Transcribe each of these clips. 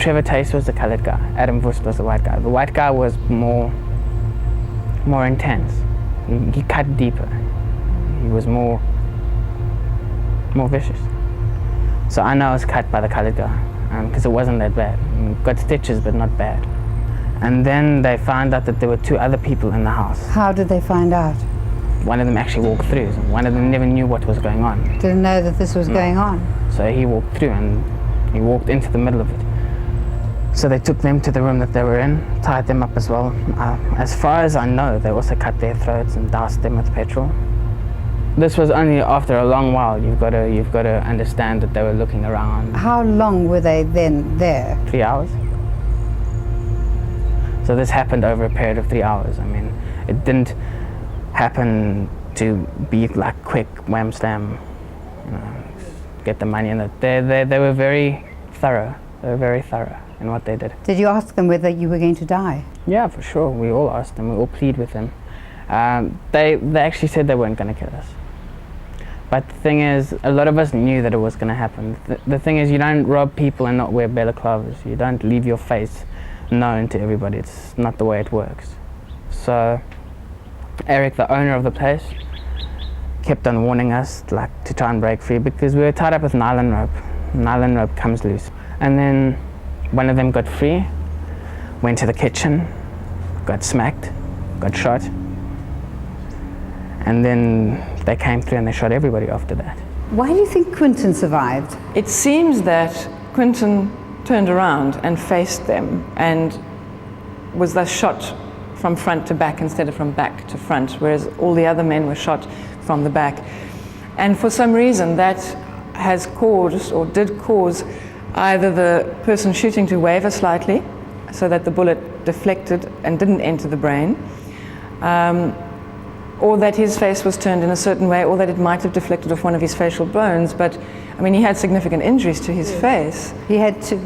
Trevor Thys was the colored guy. Adam Woes was the white guy. The white guy was more intense. He cut deeper. He was more vicious. So I know I was cut by the colored guy because it wasn't that bad. Got stitches, but not bad. And then they found out that there were 2 other people in the house. How did they find out? One of them actually walked through. One of them never knew what was going on. Didn't know that this was going on. So he walked through and he walked into the middle of it. So they took them to the room that they were in, tied them up as well. As far as I know, they also cut their throats and doused them with petrol. This was only after a long while. You've got to understand that they were looking around. How long were they then there? 3 hours. So this happened over a period of 3 hours. I mean, it didn't happen to be like quick wham slam, get the money in it. They were very thorough. They were very thorough in what they did. Did you ask them whether you were going to die? Yeah, for sure. We all asked them. We all plead with them. They actually said they weren't going to kill us. But the thing is, a lot of us knew that it was going to happen. The thing is, you don't rob people and not wear balaclavas. You don't leave your face known to everybody. It's not the way it works. So Eric, the owner of the place, kept on warning us to try and break free because we were tied up with nylon rope. Nylon rope comes loose. And then one of them got free, went to the kitchen, got smacked, got shot. And then they came through and they shot everybody after that. Why do you think Quentin survived? It seems that Quentin turned around and faced them and was thus shot from front to back instead of from back to front, whereas all the other men were shot from the back. And for some reason that has caused, or did cause, either the person shooting to waver slightly so that the bullet deflected and didn't enter the brain, or that his face was turned in a certain way, or that it might have deflected off one of his facial bones. But I mean, he had significant injuries to his face. He had two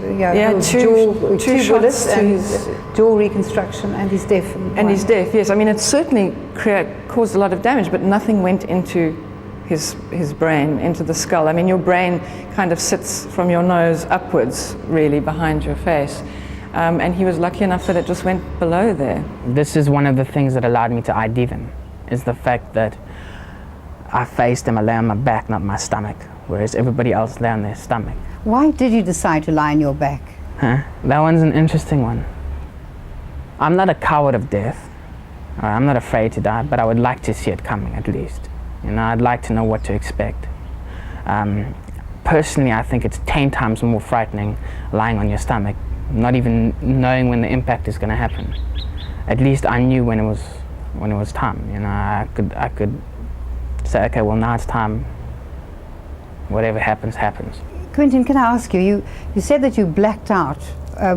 bullets and his jaw reconstruction, and he's deaf. And he's deaf, yes. I mean, it certainly caused a lot of damage, but nothing went into his brain, into the skull. I mean, your brain kind of sits from your nose upwards, really, behind your face. And he was lucky enough that it just went below there. This is one of the things that allowed me to ID them, is the fact that I faced them, I lay on my back, not my stomach, whereas everybody else lay on their stomach. Why did you decide to lie on your back? That one's an interesting one. I'm not a coward of death. I'm not afraid to die, but I would like to see it coming at least. I'd like to know what to expect. Personally, I think it's 10 times more frightening lying on your stomach, not even knowing when the impact is going to happen. At least I knew when it was time. I could say, okay, well, now it's time. Whatever happens, happens. Quentin, can I ask you, you said that you blacked out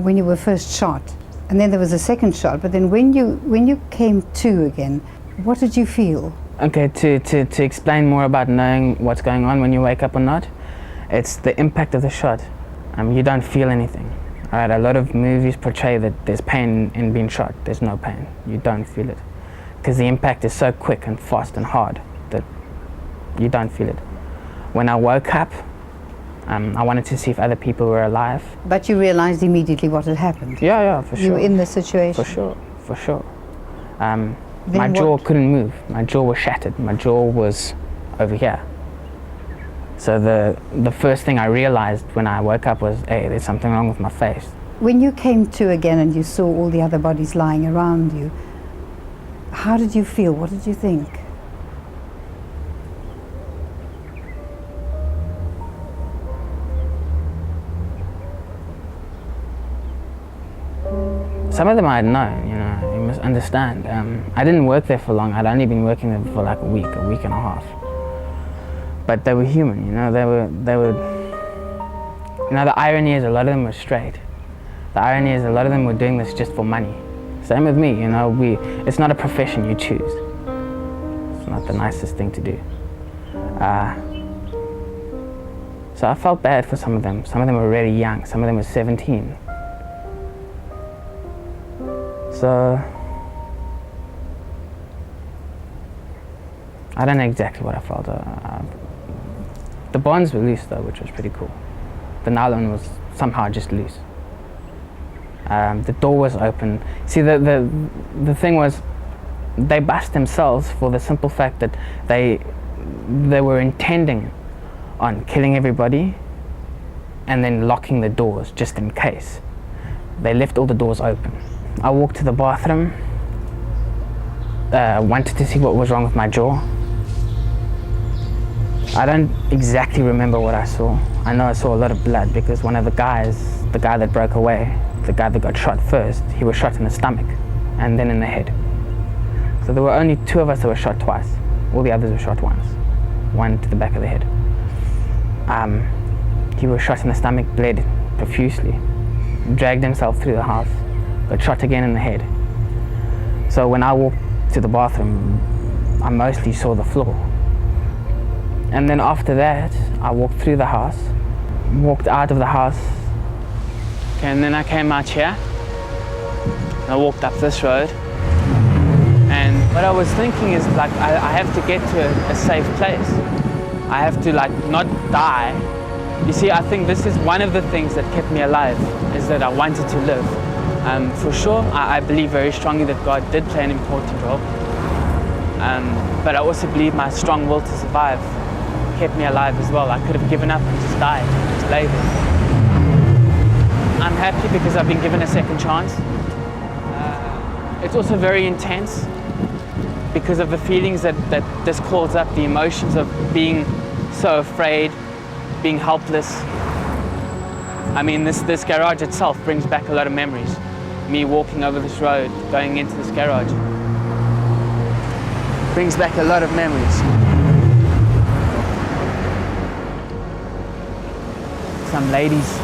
when you were first shot, and then there was a second shot, but then when you came to again, what did you feel? Okay, to explain more about knowing what's going on when you wake up or not, it's the impact of the shot. You don't feel anything. Right? A lot of movies portray that there's pain in being shot. There's no pain. You don't feel it. Because the impact is so quick and fast and hard that you don't feel it. When I woke up, I wanted to see if other people were alive. But you realized immediately what had happened? Yeah, for sure. You were in the situation? For sure. My jaw couldn't move. My jaw was shattered. My jaw was over here. So the first thing I realized when I woke up was, hey, there's something wrong with my face. When you came to again and you saw all the other bodies lying around you, how did you feel? What did you think? Some of them I had known, you must understand. I didn't work there for long. I'd only been working there for like a week and a half. But they were human, they were, the irony is a lot of them were straight. The irony is a lot of them were doing this just for money. Same with me, it's not a profession you choose. It's not the nicest thing to do. So I felt bad for some of them. Some of them were really young. Some of them were 17. So I don't know exactly what I felt. The bonds were loose though, which was pretty cool. The nylon was somehow just loose. The door was open. See, the thing was, they bust themselves for the simple fact that they were intending on killing everybody and then locking the doors just in case. They left all the doors open. I walked to the bathroom, wanted to see what was wrong with my jaw. I don't exactly remember what I saw. I know I saw a lot of blood because one of the guy that broke away, the guy that got shot first, he was shot in the stomach and then in the head. So there were only 2 of us that were shot twice. All the others were shot once. One to the back of the head. He was shot in the stomach, bled profusely, dragged himself through the house, got shot again in the head. So when I walked to the bathroom, I mostly saw the floor. And then after that, I walked through the house, walked out of the house, and then I came out here, and I walked up this road. And what I was thinking is, like, I have to get to a safe place. I have to, like, not die. You see, I think this is one of the things that kept me alive, is that I wanted to live. For sure, I believe very strongly that God did play an important role. But I also believe my strong will to survive kept me alive as well. I could have given up and just died, just lay there. I'm happy because I've been given a second chance. It's also very intense because of the feelings that this calls up, the emotions of being so afraid, being helpless. I mean, this garage itself brings back a lot of memories. Me walking over this road, going into this garage, brings back a lot of memories. Some ladies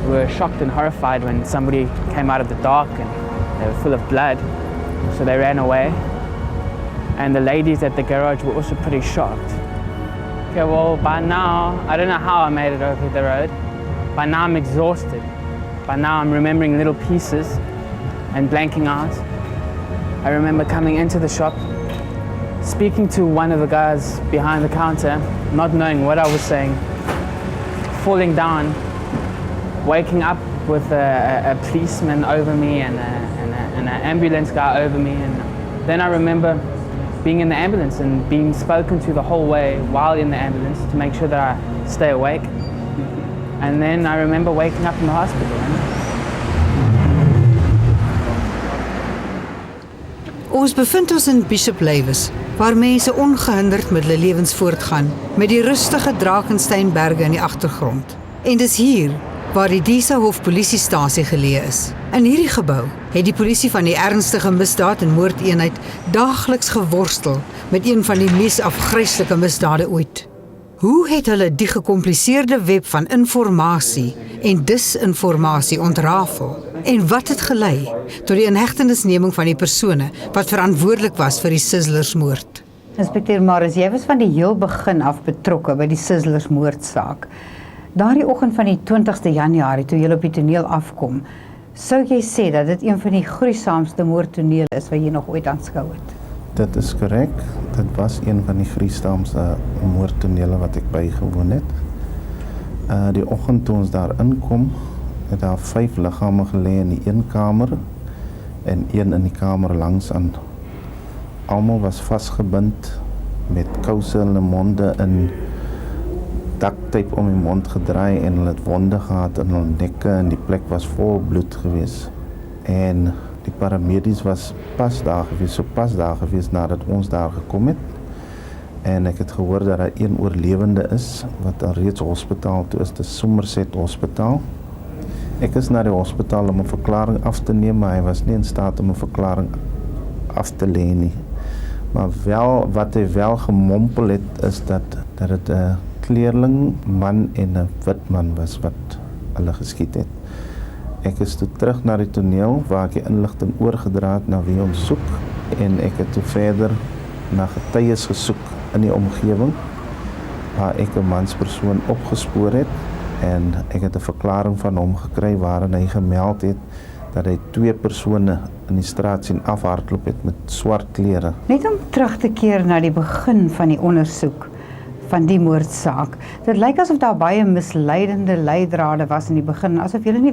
were shocked and horrified when somebody came out of the dark and they were full of blood, so they ran away. And the ladies at the garage were also pretty shocked. Okay, well, by now, I don't know how I made it over the road. By now I'm exhausted. By now I'm remembering little pieces and blanking out. I remember coming into the shop, speaking to one of the guys behind the counter, not knowing what I was saying, falling down, waking up with a policeman over me and an ambulance guy over me. And then I remember being in the ambulance and being spoken to the whole way while in the ambulance to make sure that I stay awake. And then I remember waking up in the hospital. Ons bevind ons in Bishop Lywes, waar mense ongehinderd met hulle lewens voortgaan, met die rustige Drakensberge in die agtergrond. En dis hier waar die Disa Hof polisiestasie geleë is. In hierdie gebou het die polisie van die ernstige misdaad en moordeenheid daagliks geworstel met een van die mees afgryslike misdade ooit. Hoe het hulle die gekompliseerde web van informasie en disinformasie ontrafel? En wat het gelei tot die inhegtenisneming van die persone wat verantwoordelik was vir die Sizzlers moord? Inspekteur Maris, jy was van die heel begin af betrokke by die Sizzlers moordsaak. Daardie oggend van die 20ste Januarie, toe jy op die toneel afkom, sou jy sê dat dit een van die gruisaamste moordtonele is wat jy nog ooit aanskou het? Dit is korrek. Dit was een van die gruisaamste moordtonele wat ek bygewoon het. Die oggend toe ons daar inkom, het daar 5 liggame gelê in die een kamer en een in die kamer langs aan. Almal was vasgebind met kouse in hulle monde in duct-tape om die mond gedraai en hulle het wonde gehad in hulle nekke en die plek was vol bloed gewees. En die paramedies was pas daar gewees nadat ons daar gekom het. En ek het gehoor dat daar een oorlewende is wat al reeds hospitaal toe is, die Somerset Hospitaal. Ek is na die hospitaal om 'n verklaring af te neem, maar hy was nie in staat om 'n verklaring af te lê nie. Maar wel, wat hy wel gemompel het, is dat dit 'n kleerling man en 'n wit man was wat hulle geskiet het. Ek is toe terug na die toneel waar ek die inligting oorgedra het na wie ons soek en ek het toe verder na getuies gesoek in die omgewing waar ek 'n manspersoon opgespoor het en ek het 'n verklaring van hom gekry waarin hy gemeld het dat hy 2 persone in die straat sien afhardloop het met swart klere. Net om terug te keer na die begin van die ondersoek van die moordsaak. Dit lyk asof daar baie misleidende leidrade was in die begin, asof julle nie